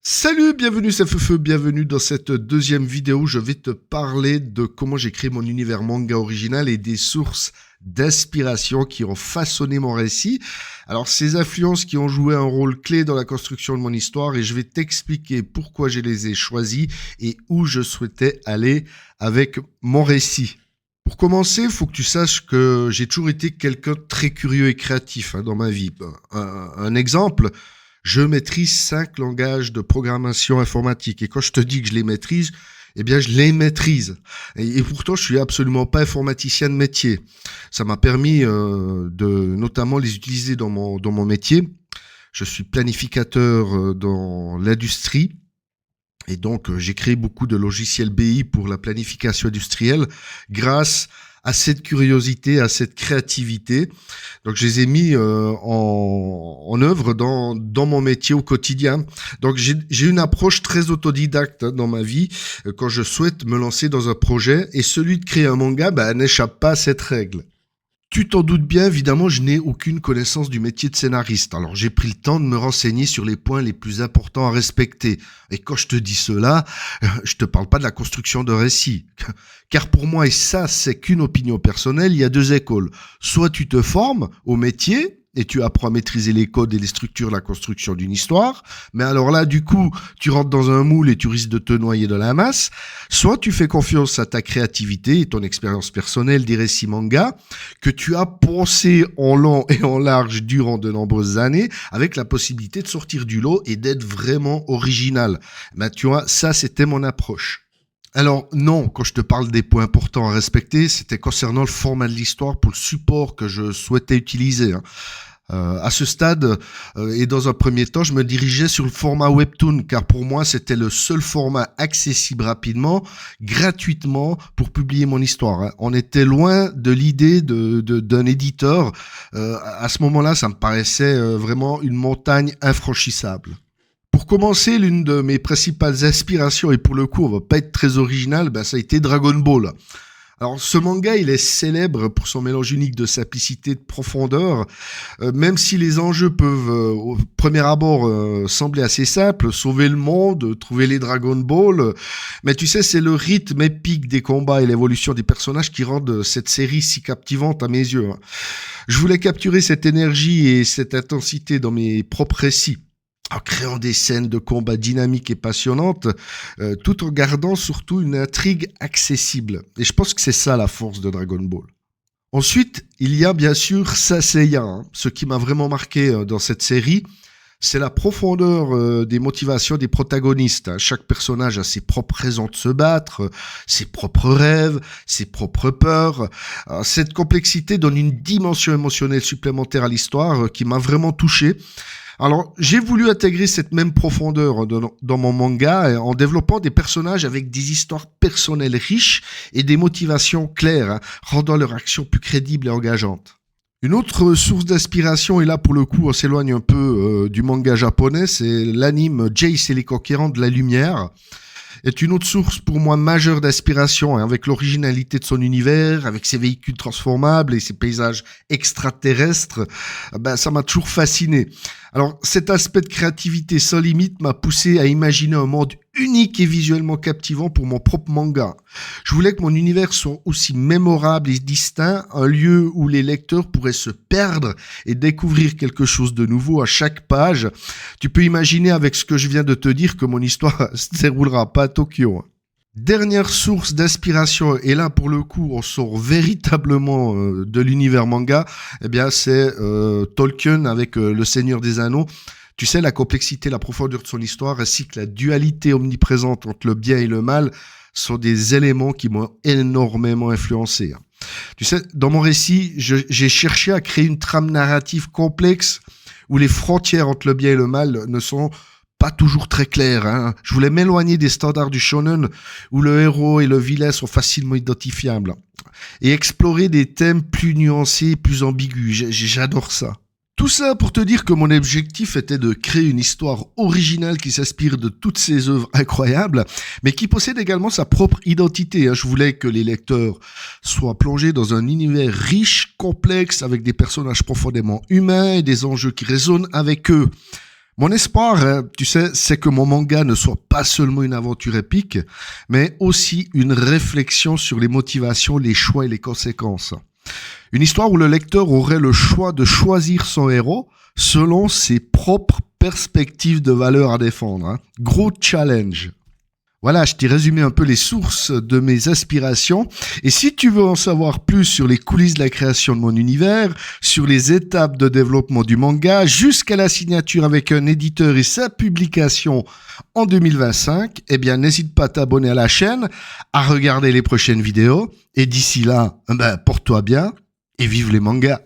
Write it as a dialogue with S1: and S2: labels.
S1: Salut, bienvenue, c'est Feufeu, bienvenue dans cette deuxième vidéo où je vais te parler de comment j'ai créé mon univers manga original et des sources d'inspiration qui ont façonné mon récit. Alors, ces influences qui ont joué un rôle clé dans la construction de mon histoire et je vais t'expliquer pourquoi je les ai choisis et où je souhaitais aller avec mon récit. Pour commencer, il faut que tu saches que j'ai toujours été quelqu'un de très curieux et créatif dans ma vie. Un exemple, je maîtrise 5 langages de programmation informatique. Et quand je te dis que je les maîtrise, eh bien, je les maîtrise. Et pourtant, je suis absolument pas informaticien de métier. Ça m'a permis de notamment les utiliser dans mon métier. Je suis planificateur dans l'industrie. Et donc, j'ai créé beaucoup de logiciels BI pour la planification industrielle grâce à cette curiosité, à cette créativité. Donc, je les ai mis en œuvre dans mon métier au quotidien. Donc, j'ai une approche très autodidacte dans ma vie quand je souhaite me lancer dans un projet. Et celui de créer un manga n'échappe pas à cette règle. Tu t'en doutes bien, évidemment, je n'ai aucune connaissance du métier de scénariste. Alors, j'ai pris le temps de me renseigner sur les points les plus importants à respecter. Et quand je te dis cela, je te parle pas de la construction de récit. Car pour moi, et ça, c'est qu'une opinion personnelle, il y a 2 écoles. Soit tu te formes au métier, et tu apprends à maîtriser les codes et les structures de la construction d'une histoire, mais alors là, du coup, tu rentres dans un moule et tu risques de te noyer dans la masse, soit tu fais confiance à ta créativité et ton expérience personnelle des récits manga, que tu as poncé en long et en large durant de nombreuses années, avec la possibilité de sortir du lot et d'être vraiment original. Tu vois, ça, c'était mon approche. Alors non, quand je te parle des points importants à respecter, c'était concernant le format de l'histoire pour le support que je souhaitais utiliser. À ce stade, et dans un premier temps, je me dirigeais sur le format webtoon, car pour moi, c'était le seul format accessible rapidement, gratuitement, pour publier mon histoire. On était loin de l'idée d'un éditeur. À ce moment-là, ça me paraissait vraiment une montagne infranchissable. Pour commencer, l'une de mes principales inspirations, et pour le coup, on va pas être très original, ça a été Dragon Ball. Alors, ce manga, il est célèbre pour son mélange unique de simplicité et de profondeur, même si les enjeux peuvent, au premier abord, sembler assez simples, sauver le monde, trouver les Dragon Ball, mais tu sais, c'est le rythme épique des combats et l'évolution des personnages qui rendent cette série si captivante à mes yeux. Je voulais capturer cette énergie et cette intensité dans mes propres récits, en créant des scènes de combat dynamiques et passionnantes, tout en gardant surtout une intrigue accessible. Et je pense que c'est ça la force de Dragon Ball. Ensuite, il y a bien sûr Saseiya. Ce qui m'a vraiment marqué dans cette série, c'est la profondeur des motivations des protagonistes. Chaque personnage a ses propres raisons de se battre, ses propres rêves, ses propres peurs. Cette complexité donne une dimension émotionnelle supplémentaire à l'histoire qui m'a vraiment touché. Alors, j'ai voulu intégrer cette même profondeur dans mon manga en développant des personnages avec des histoires personnelles riches et des motivations claires, rendant leur action plus crédible et engageante. Une autre source d'inspiration, et là pour le coup on s'éloigne un peu du manga japonais, c'est l'anime Jace et les Conquérants de la Lumière. Est une autre source pour moi majeure d'inspiration, avec l'originalité de son univers, avec ses véhicules transformables et ses paysages extraterrestres, ça m'a toujours fasciné. Alors cet aspect de créativité sans limite m'a poussé à imaginer un monde unique et visuellement captivant pour mon propre manga. Je voulais que mon univers soit aussi mémorable et distinct, un lieu où les lecteurs pourraient se perdre et découvrir quelque chose de nouveau à chaque page. Tu peux imaginer avec ce que je viens de te dire que mon histoire se déroulera pas à Tokyo. Dernière source d'inspiration, et là pour le coup on sort véritablement de l'univers manga, c'est Tolkien avec Le Seigneur des Anneaux. Tu sais, la complexité, la profondeur de son histoire, ainsi que la dualité omniprésente entre le bien et le mal, sont des éléments qui m'ont énormément influencé. Tu sais, dans mon récit, j'ai cherché à créer une trame narrative complexe où les frontières entre le bien et le mal ne sont pas toujours très claires. Je voulais m'éloigner des standards du shonen où le héros et le vilain sont facilement identifiables et explorer des thèmes plus nuancés, plus ambigus. J'adore ça. Tout ça pour te dire que mon objectif était de créer une histoire originale qui s'inspire de toutes ces œuvres incroyables, mais qui possède également sa propre identité. Je voulais que les lecteurs soient plongés dans un univers riche, complexe, avec des personnages profondément humains et des enjeux qui résonnent avec eux. Mon espoir, tu sais, c'est que mon manga ne soit pas seulement une aventure épique, mais aussi une réflexion sur les motivations, les choix et les conséquences. Une histoire où le lecteur aurait le choix de choisir son héros selon ses propres perspectives de valeurs à défendre. Hein. Gros challenge. Voilà, je t'ai résumé un peu les sources de mes aspirations. Et si tu veux en savoir plus sur les coulisses de la création de mon univers, sur les étapes de développement du manga, jusqu'à la signature avec un éditeur et sa publication en 2025, eh bien, n'hésite pas à t'abonner à la chaîne, à regarder les prochaines vidéos. Et d'ici là, porte-toi bien et vive les mangas.